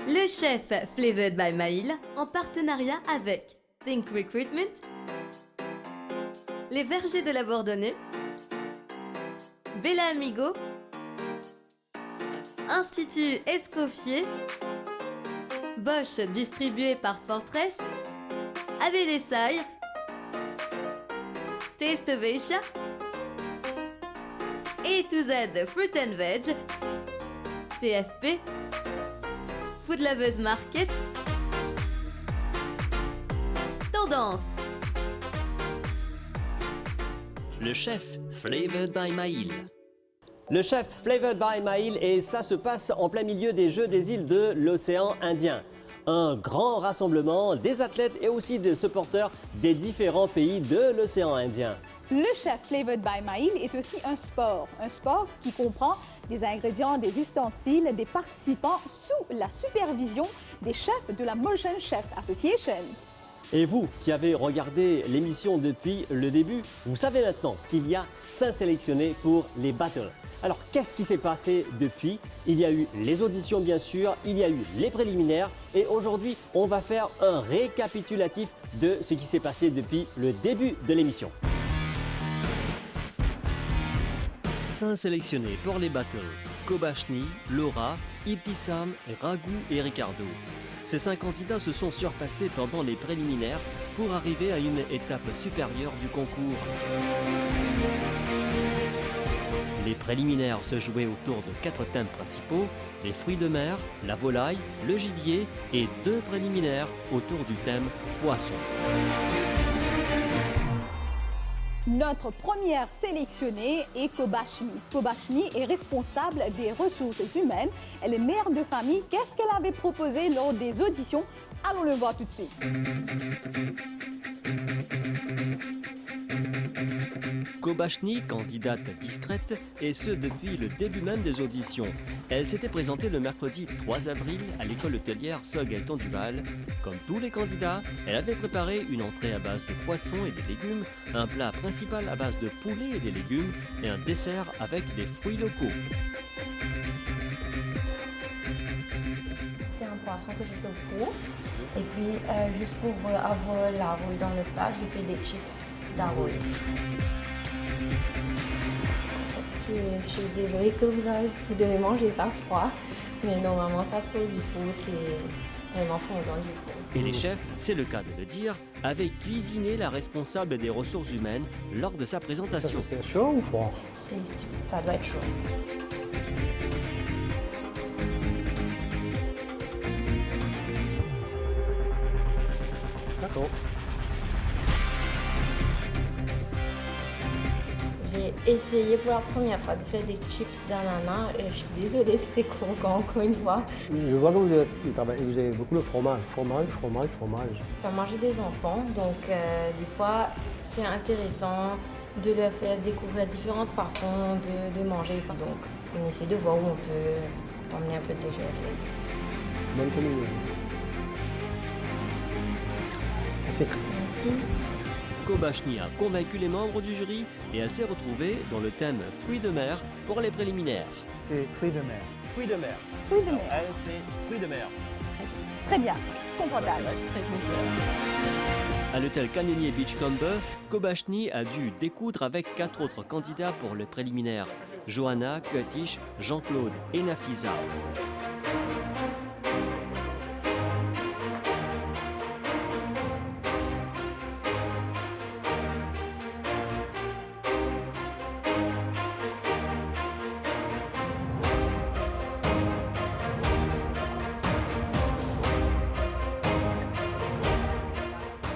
Le chef Flavored by Maïl en partenariat avec Think Recruitment, les Vergers de la Bourdonnais, Bella Amigo, Institut Escoffier, Bosch distribué par Fortress, Abedessai, Taste Vecha, A to Z Fruit and Veg, TFP, Food Lovers Market, Tendance. Le chef Flavored by Maïl. Le chef Flavored by Maïl, et ça se passe en plein milieu des Jeux des îles de l'océan Indien. Un grand rassemblement des athlètes et aussi des supporters des différents pays de l'océan Indien. Le chef Flavored by Maïl est aussi un sport qui comprend des ingrédients, des ustensiles, des participants sous la supervision des chefs de la Motion Chefs Association. Et vous qui avez regardé l'émission depuis le début, vous savez maintenant qu'il y a 5 sélectionnés pour les battles. Alors qu'est-ce qui s'est passé depuis? Il y a eu les auditions bien sûr, il y a eu les préliminaires et aujourd'hui on va faire un récapitulatif de ce qui s'est passé depuis le début de l'émission. 5 sélectionnés pour les battles. Kobachni, Laura, Ibtissam, Raghu et Ricardo. Ces 5 candidats se sont surpassés pendant les préliminaires pour arriver à une étape supérieure du concours. Les préliminaires se jouaient autour de 4 thèmes principaux, les fruits de mer, la volaille, le gibier et 2 préliminaires autour du thème poisson. Notre première sélectionnée est Kobachni. Kobachni est responsable des ressources humaines. Elle est mère de famille. Qu'est-ce qu'elle avait proposé lors des auditions? Allons le voir tout de suite. Kobachni, candidate discrète, et ce depuis le début même des auditions. Elle s'était présentée le mercredi 3 avril à l'école hôtelière Soggaëtan Duval. Comme tous les candidats, elle avait préparé une entrée à base de poissons et des légumes, un plat principal à base de poulet et des légumes, et un dessert avec des fruits locaux. C'est un poisson que je fais au four. Et puis, juste pour avoir l'aroule dans le plat, j'ai fait des chips d'aroule. Je suis désolée que vous devez manger ça froid, mais normalement ça sort du four, c'est vraiment fondant du four. Et les chefs, c'est le cas de le dire, avaient cuisiné la responsable des ressources humaines lors de sa présentation. C'est chaud ou froid? Ça doit être chaud. D'accord. J'ai essayé pour la première fois de faire des chips d'ananas et je suis désolée, c'était croquant encore une fois. Je vois que vous avez beaucoup de fromage. Faire manger des enfants, donc des fois c'est intéressant de leur faire découvrir différentes façons de manger. Donc on essaie de voir où on peut emmener un peu de légèreté. Bonne communion. Merci. Merci. Kobachni a convaincu les membres du jury et elle s'est retrouvée dans le thème fruits de mer pour les préliminaires. C'est fruits de mer. Fruits de mer. Fruits de mer. Elle, c'est fruits de mer. Très bien, confortable. À l'hôtel Canonier Beachcomber, Kobachni a dû découdre avec 4 autres candidats pour le préliminaire. Johanna, Katish, Jean-Claude et Nafisa.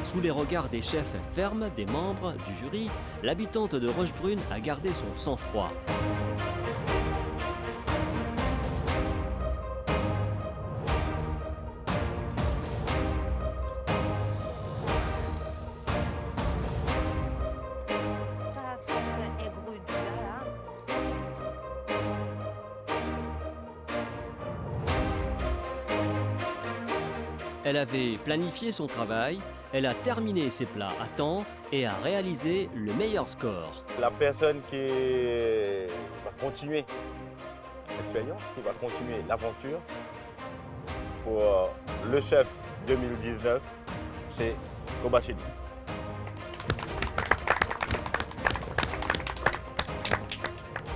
Sous les regards des chefs fermes des membres du jury, l'habitante de Rochebrune a gardé son sang-froid. Elle avait planifié son travail, elle a terminé ses plats à temps et a réalisé le meilleur score. La personne qui va continuer l'expérience, qui va continuer l'aventure, pour le chef 2019 chez Kobashini.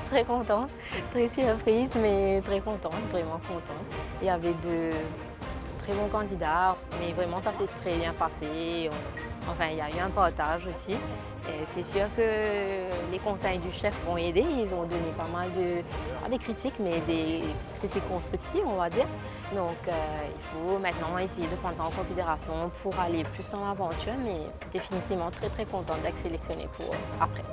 Très contente, très surprise, mais très contente, vraiment contente. Il y avait de très bons candidats, mais vraiment ça s'est très bien passé. Enfin, il y a eu un partage aussi. Et c'est sûr que les conseils du chef ont aidé. Ils ont donné pas mal pas des critiques, mais des critiques constructives, on va dire. Donc, il faut maintenant essayer de prendre ça en considération pour aller plus dans l'aventure, mais définitivement très très contente d'être sélectionnée pour après.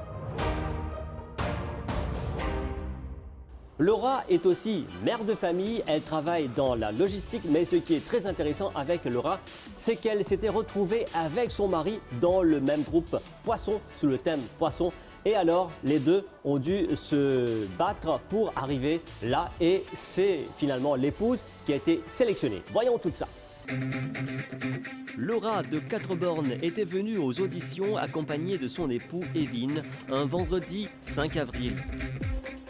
Laura est aussi mère de famille, elle travaille dans la logistique, mais ce qui est très intéressant avec Laura, c'est qu'elle s'était retrouvée avec son mari dans le même groupe Poisson, sous le thème Poisson. Et alors, les deux ont dû se battre pour arriver là et c'est finalement l'épouse qui a été sélectionnée. Voyons tout ça. Laura de Quatre-Bornes était venue aux auditions accompagnée de son époux Evin un vendredi 5 avril.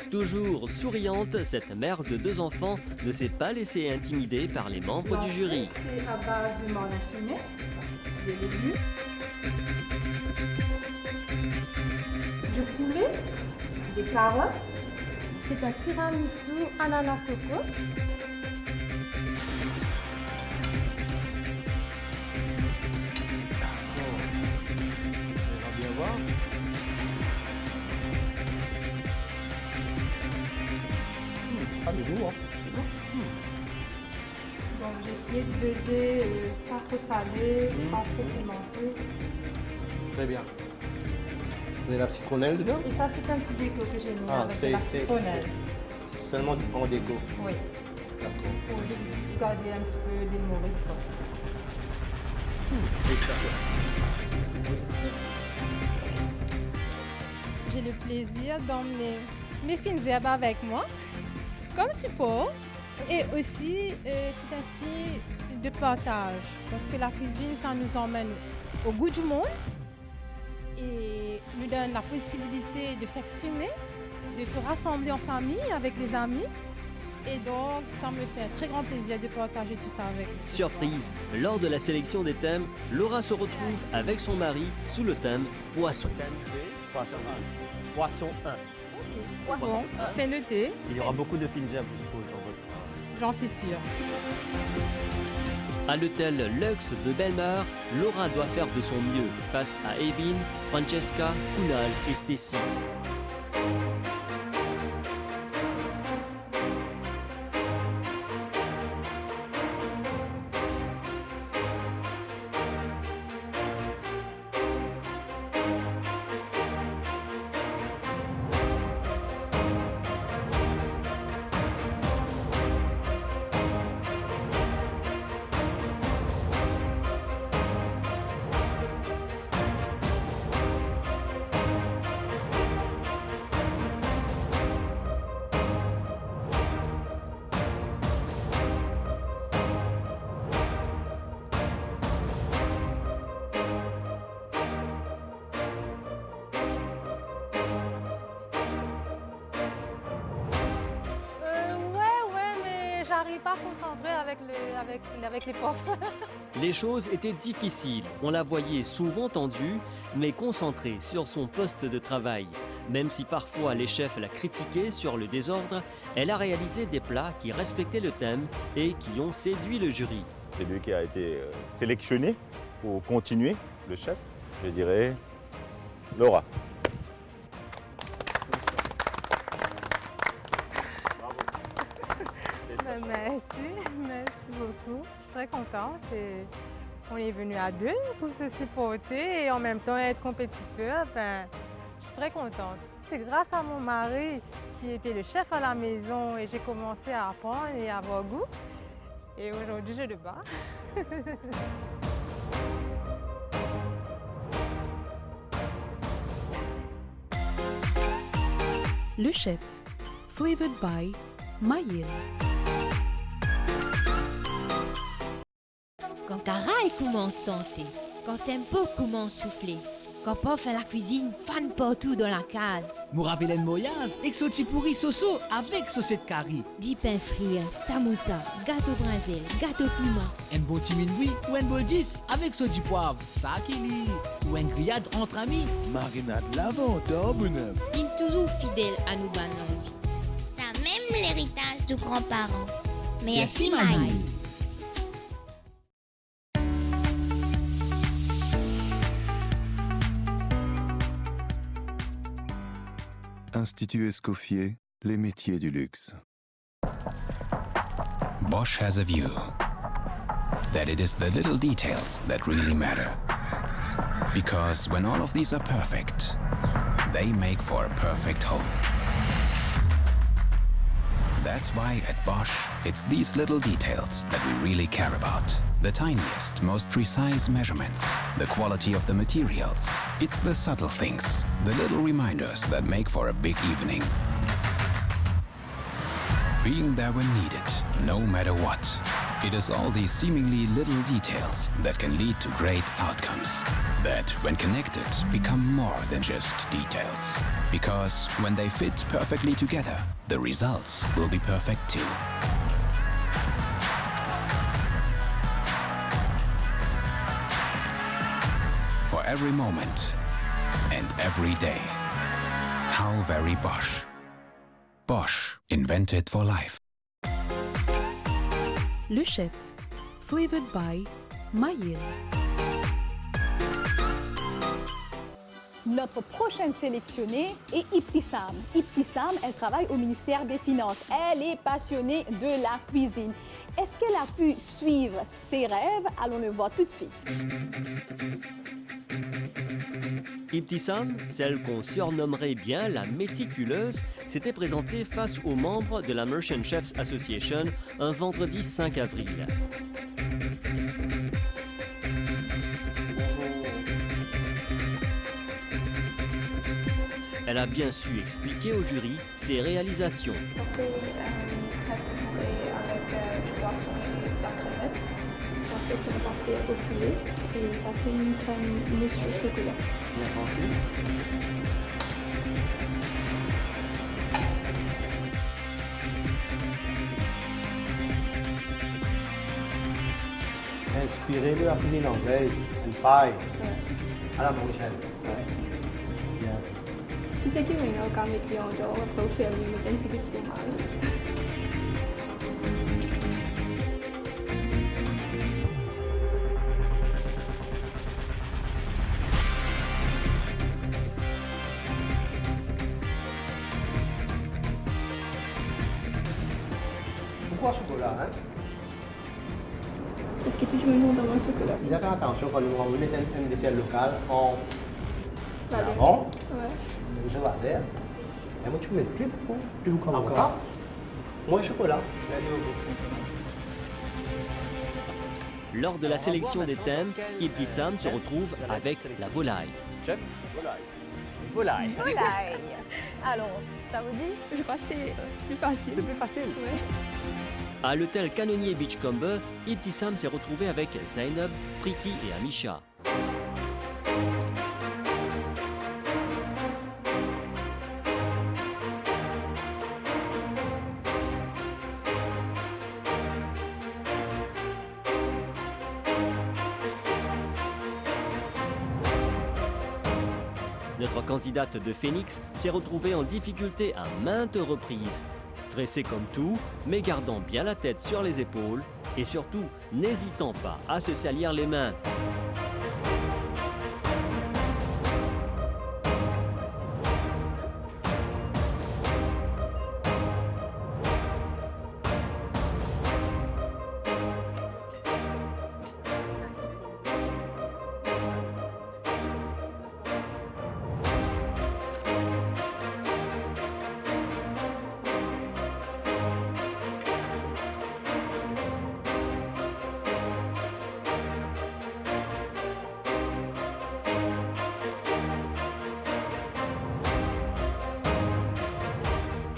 Toujours souriante, cette mère de 2 enfants ne s'est pas laissée intimider par les membres du jury. C'est à base de marlin fumé, des légumes, du poulet, des carottes. C'est un tiramisu ananas coco. On va bien voir. Ah, du goût, hein. C'est bon. Donc j'ai essayé de doser pas trop salé, pas trop pimenté. Très bien. Vous avez la citronnelle dedans? Et ça c'est un petit déco que j'ai mis avec de la citronnelle. C'est seulement en déco. Oui, D'accord. pour juste garder un petit peu des Maurice, quoi. J'ai le plaisir d'emmener mes fines herbes avec moi comme support et aussi c'est un signe de partage parce que la cuisine ça nous emmène au goût du monde et nous donne la possibilité de s'exprimer, de se rassembler en famille avec des amis et donc ça me fait un très grand plaisir de partager tout ça avec vous. Surprise, lors de la sélection des thèmes, Laura se retrouve avec son mari sous le thème Poisson. Le thème c'est Poisson 1. Poisson 1. Bon, c'est noté, Il y aura beaucoup de fines herbes, je suppose, dans votre... j'en suis sûre. À l'hôtel Lux de Belmar, Laura doit faire de son mieux face à Evin, Francesca, Kunal et Stacy. J'arrive pas à concentrer avec les profs. Les choses étaient difficiles. On la voyait souvent tendue, mais concentrée sur son poste de travail. Même si parfois les chefs la critiquaient sur le désordre, elle a réalisé des plats qui respectaient le thème et qui ont séduit le jury. C'est lui qui a été sélectionné pour continuer, le chef. Je dirais Laura. Merci beaucoup. Je suis très contente et on est venu à 2 pour se supporter et en même temps être compétiteur. Je suis très contente. C'est grâce à mon mari qui était le chef à la maison et j'ai commencé à apprendre et à avoir goût. Et aujourd'hui, je le bats. Le chef, flavored by Mayil. Quand ta raille commence à santé, quand t'aimes beaucoup m'en souffler, Quand Pop fait la cuisine, fan partout dans la case. Nous rappelons Moyaz et que pourri soso avec saucette curry. Du pain frit, samoussa, gâteau brinzel, gâteau piment. Un bon petit minuit ou un bol 10 avec sauce du poivre, ça qui lit. Ou un grillade entre amis. Marinade lavande, bonhomme. Il est toujours fidèle à nos bonnes envies. Ça même l'héritage de grands-parents. Merci, mamie. Institut Escoffier, les métiers du luxe. Bosch has a view that it is the little details that really matter. Because when all of these are perfect, they make for a perfect home. That's why at Bosch, it's these little details that we really care about. The tiniest, most precise measurements, the quality of the materials. It's the subtle things, the little reminders that make for a big evening. Being there when needed, no matter what. It is all these seemingly little details that can lead to great outcomes. That, when connected, become more than just details. Because when they fit perfectly together, the results will be perfect too. For every moment and every day. How very Bosch. Bosch, invented for life. Le Chef, flavored by Maïl. Notre prochaine sélectionnée est Ibtissam. Ibtissam, elle travaille au ministère des Finances. Elle est passionnée de la cuisine. Est-ce qu'elle a pu suivre ses rêves? Allons le voir tout de suite. Ibtissam, celle qu'on surnommerait bien la méticuleuse, s'était présentée face aux membres de la Merchant Chefs Association un vendredi 5 avril. Elle a bien su expliquer au jury ses réalisations. C'est une crème fourrée avec du poisson et de la crevette. Ça, c'est une pâté au poulet. Et ça, c'est une crème mousse au chocolat. Bien pensé. Inspiré de la cuisine anglaise, une paille à la marocaine. Bien. Tu sais qu'il y a un garment qui est en dehors, après au faire une intensité de fromage. Pourquoi chocolat, hein? Est-ce que tu me demandes dans le chocolat? Il y a faire attention quand on met un dessert local en Vale. avant. Ouais. Je vais faire. Et moi, tu mets plus beaucoup encore. Moins chocolat. Merci beaucoup. Lors de la sélection des thèmes, Ibtissam se retrouve avec la volaille. Chef, volaille. Volaille. Alors, ça vous dit? Je crois que c'est plus facile. C'est plus facile. Ouais. À l'hôtel Canonnier Beachcomber, Ibtissam s'est retrouvé avec Zainab, Priti et Amisha. Notre candidate de Phoenix s'est retrouvée en difficulté à maintes reprises. Stressée comme tout, mais gardant bien la tête sur les épaules et surtout n'hésitant pas à se salir les mains.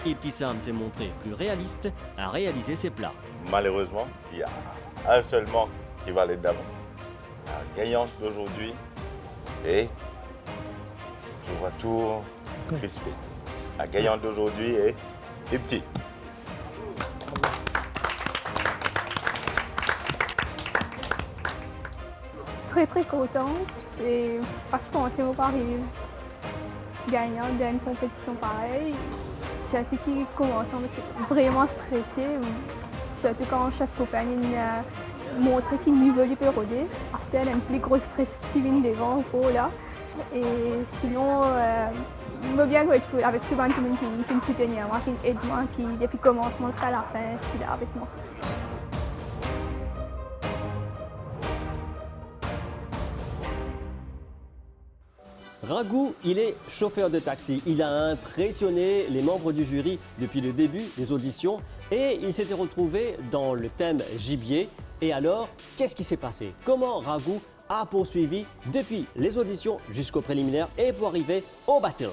Ibtissam s'est montré plus réaliste à réaliser ses plats. Malheureusement, il y a un seul manque qui va aller d'avant. La gagnante d'aujourd'hui est Je vois tout crispé. La gagnante d'aujourd'hui est petite. Très contente et parce que je pensais au Paris gagnant d'une compétition pareille. Surtout qui commence à vraiment stressé. Surtout quand le chef compagnie montre qu'il niveau du pérodé. Parce que c'est un plus gros stress qui vient devant pour là. Et sinon, je veux bien jouer avec tout le monde qui me soutient, qui aide moi, qui depuis le commencement jusqu'à la fin, est là avec moi. Raghu, il est chauffeur de taxi. Il a impressionné les membres du jury depuis le début des auditions et il s'était retrouvé dans le thème gibier. Et alors, qu'est-ce qui s'est passé? Comment Raghu a poursuivi depuis les auditions jusqu'au préliminaire et pour arriver au battle?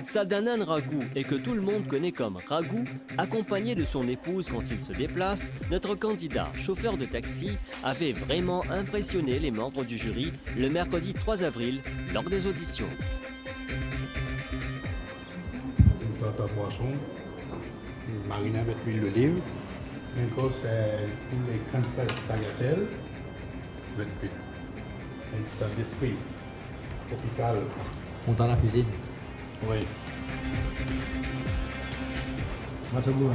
Sadhanand Raghu, et que tout le monde connaît comme Raghu, accompagné de son épouse quand il se déplace, notre candidat chauffeur de taxi avait vraiment impressionné les membres du jury le mercredi 3 avril lors des auditions. Une pâte à poisson, marinée avec l'huile d'olive. Encore, c'est pour les crèmes fraîches tagliatelles avec l'huile. Et ça des fruits tropicales. On dans la cuisine. Oui. Masuk dulu.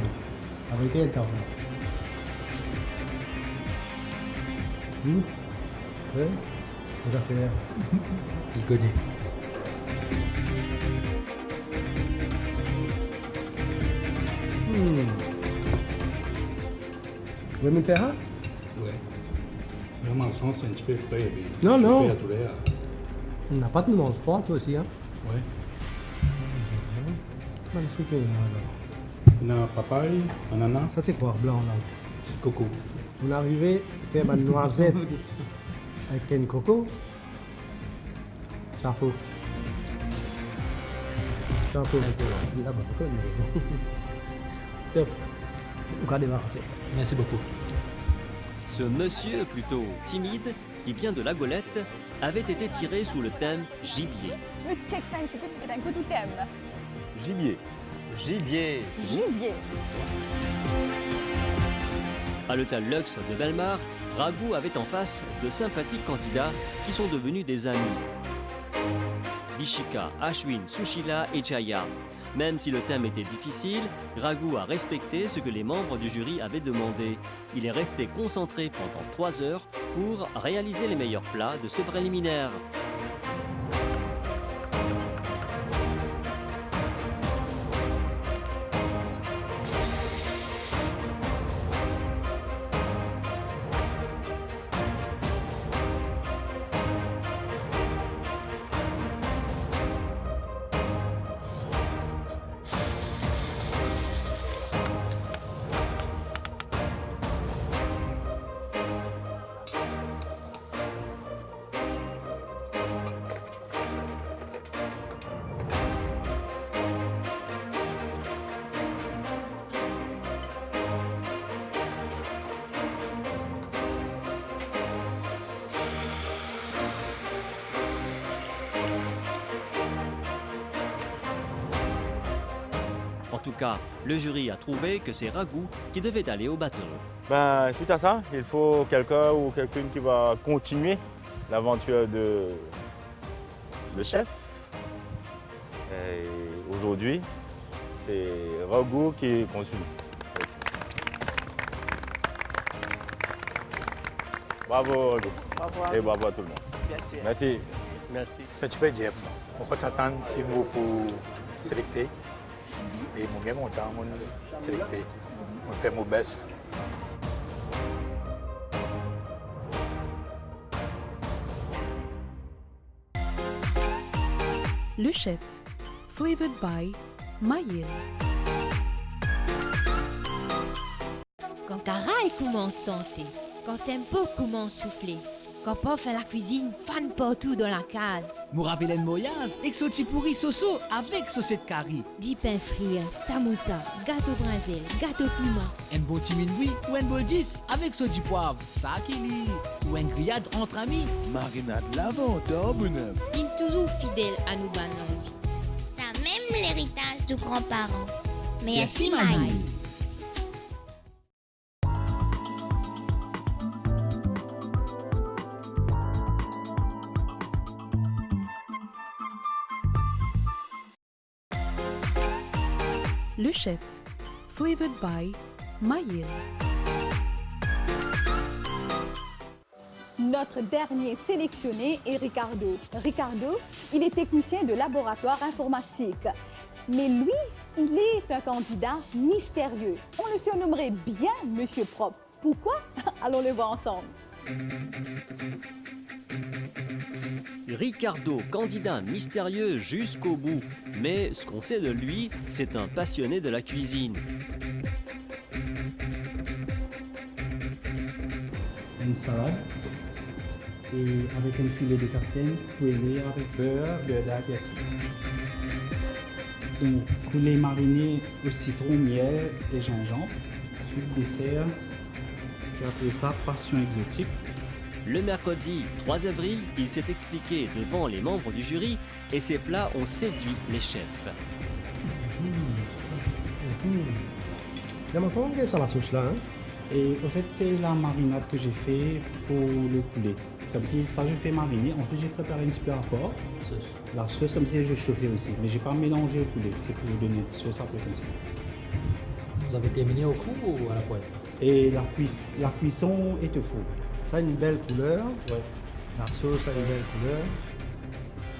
Apa itu yang tahu? Ouais. Tout à fait. Il connaît. Vous voulez me faire un? Oui. Vraiment, le sens, c'est un petit peu frais. Non, non. On n'a pas de nuance froid, toi aussi, hein? Oui. C'est magnifique. On a papaye, ananas. Ça, c'est quoi, blanc, là? C'est coco. On est arrivé à faire ma noisette avec une coco. Chapeau. Chapeau. Là-bas, top. Merci beaucoup. Ce monsieur, plutôt timide, qui vient de la Golette, avait été tiré sous le thème gibier. Gibier. Gibier. Gibier. À l'hôtel Lux de Belmar, Raghu avait en face de sympathiques candidats qui sont devenus des amis. Bishika, Ashwin, Sushila et Jaya. Même si le thème était difficile, Raghu a respecté ce que les membres du jury avaient demandé. Il est resté concentré pendant 3 heures pour réaliser les meilleurs plats de ce préliminaire. En tout cas, le jury a trouvé que c'est Raghu qui devait aller au battle. Ben, suite à ça, il faut quelqu'un ou quelqu'une qui va continuer l'aventure de le chef. Et aujourd'hui, c'est Raghu qui continue. Bravo Raghu. Bravo. Et bravo à tout le monde. Merci. Merci. Merci. Tu peux dire, on peut s'attendre si nous pour sélecter. Et mon bien content, on sélecté. On fait mon best. Le chef, flavored by Mayil. Quand ta raille commence à santé, quand t'aimes beaucoup m'en souffler, Quand pas fait la cuisine, fan partout dans la case. Mourabelen Moyaz, exoti pourri soso avec saucette curry. Du pain frit, samoussa, gâteau brinzel, gâteau piment. Un bon timinoui ou un bol 10 avec saut du poivre, ça qui lit. Ou un grillade entre amis. Marinade l'aventure, bonhomme. Il est toujours fidèle à nos bonnes langues. C'est même l'héritage de grands-parents. Merci, Maï. Le chef, flavored by Mayil. Notre dernier sélectionné est Ricardo. Ricardo, il est technicien de laboratoire informatique. Mais lui, il est un candidat mystérieux. On le surnommerait bien Monsieur Propre. Pourquoi? Allons le voir ensemble. Ricardo, candidat mystérieux jusqu'au bout. Mais ce qu'on sait de lui, c'est un passionné de la cuisine. Une salade et avec un filet de capitaine poêlé avec beurre d'artichaut. Donc, poulet mariné au citron, miel et gingembre. Ensuite, dessert, j'ai appelé ça passion exotique. Le mercredi 3 avril, il s'est expliqué devant les membres du jury et ses plats ont séduit les chefs. Comment on ça la sauce là, Et au fait, c'est la marinade que j'ai fait pour le poulet. Comme si ça, je fais mariner. Ensuite, j'ai préparé un petit peu à part. La sauce, comme si je chauffais aussi. Mais j'ai pas mélangé au poulet. C'est pour donner une sauce un peu comme ça. Vous avez terminé au four ou à la poêle? Et la cuisson est au four. Ça a une belle couleur. Ouais. La sauce a une belle couleur.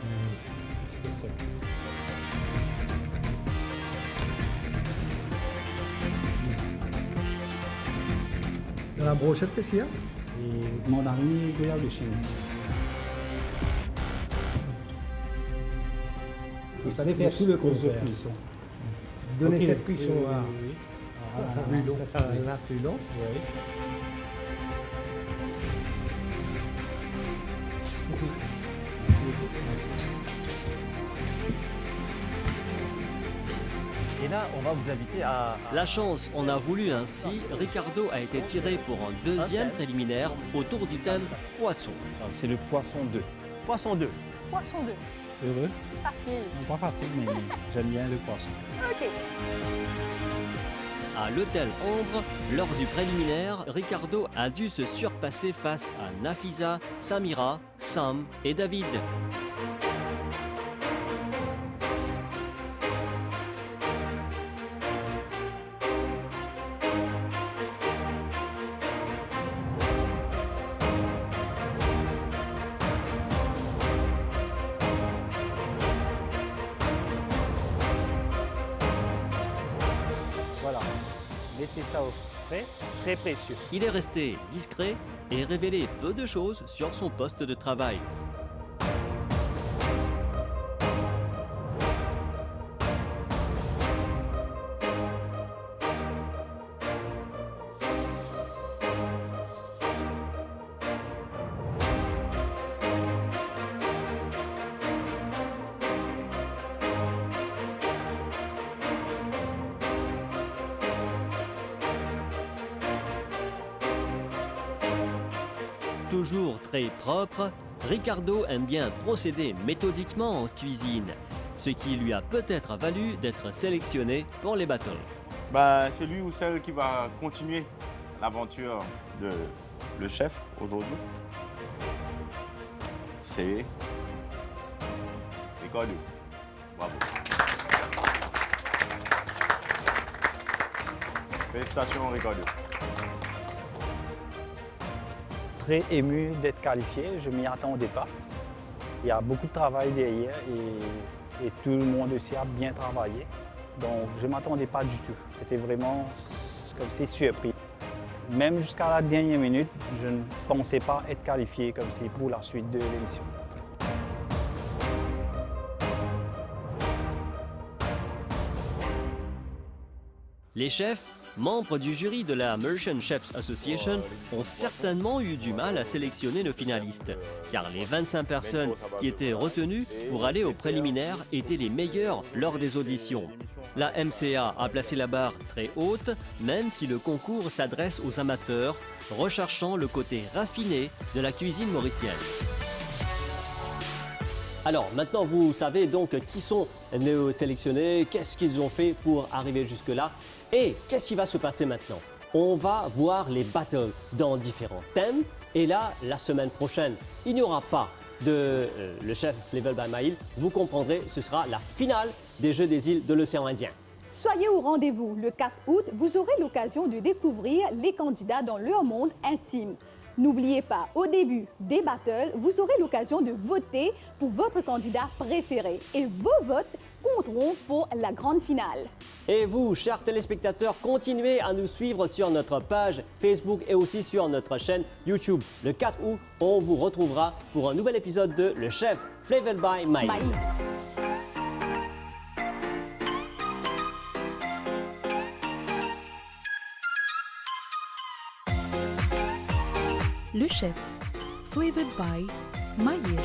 Un petit peu sec. Dans la brochette, qu'est-ce qu'il y a? Et mandarine et goyave de Chine. Il fallait faire tout le contraire. Donner cette cuisson à plus long. Oui. Merci. Merci beaucoup. Et là, on va vous inviter à... La chance en a voulu ainsi, Ricardo a été tiré pour un deuxième préliminaire autour du thème poisson. C'est le poisson 2. Poisson 2. Poisson 2. Heureux? Facile. Pas facile, mais j'aime bien le poisson. OK. À l'hôtel Ambre, lors du préliminaire, Ricardo a dû se surpasser face à Nafisa, Samira, Sam et David. Voilà, mettez ça au frais, très précieux. Il est resté discret et révélé peu de choses sur son poste de travail. Toujours très propre, Ricardo aime bien procéder méthodiquement en cuisine, ce qui lui a peut-être valu d'être sélectionné pour les battles. Celui ou celle qui va continuer l'aventure de le chef aujourd'hui, c'est Ricardo. Bravo. Félicitations Ricardo. Très ému d'être qualifié, je m'y attendais pas. Il y a beaucoup de travail derrière et tout le monde aussi a bien travaillé. Donc je ne m'attendais pas du tout. C'était vraiment comme si surpris. Même jusqu'à la dernière minute, je ne pensais pas être qualifié comme si pour la suite de l'émission. Les chefs, membres du jury de la Merchant Chefs Association, ont certainement eu du mal à sélectionner nos finalistes, car les 25 personnes qui étaient retenues pour aller aux préliminaires étaient les meilleures lors des auditions. La MCA a placé la barre très haute, même si le concours s'adresse aux amateurs, recherchant le côté raffiné de la cuisine mauricienne. Alors maintenant vous savez donc qui sont nos sélectionnés, qu'est-ce qu'ils ont fait pour arriver jusque-là et qu'est-ce qui va se passer maintenant. On va voir les battles dans différents thèmes et là, la semaine prochaine, il n'y aura pas de le chef Flavor by Maïl. Vous comprendrez, ce sera la finale des Jeux des îles de l'océan Indien. Soyez au rendez-vous. Le 4 août, vous aurez l'occasion de découvrir les candidats dans leur monde intime. N'oubliez pas, au début des battles, vous aurez l'occasion de voter pour votre candidat préféré et vos votes compteront pour la grande finale. Et vous, chers téléspectateurs, continuez à nous suivre sur notre page Facebook et aussi sur notre chaîne YouTube. Le 4 août, on vous retrouvera pour un nouvel épisode de Le Chef Flavor by Maïl. Le Chef, flavored by Maïl.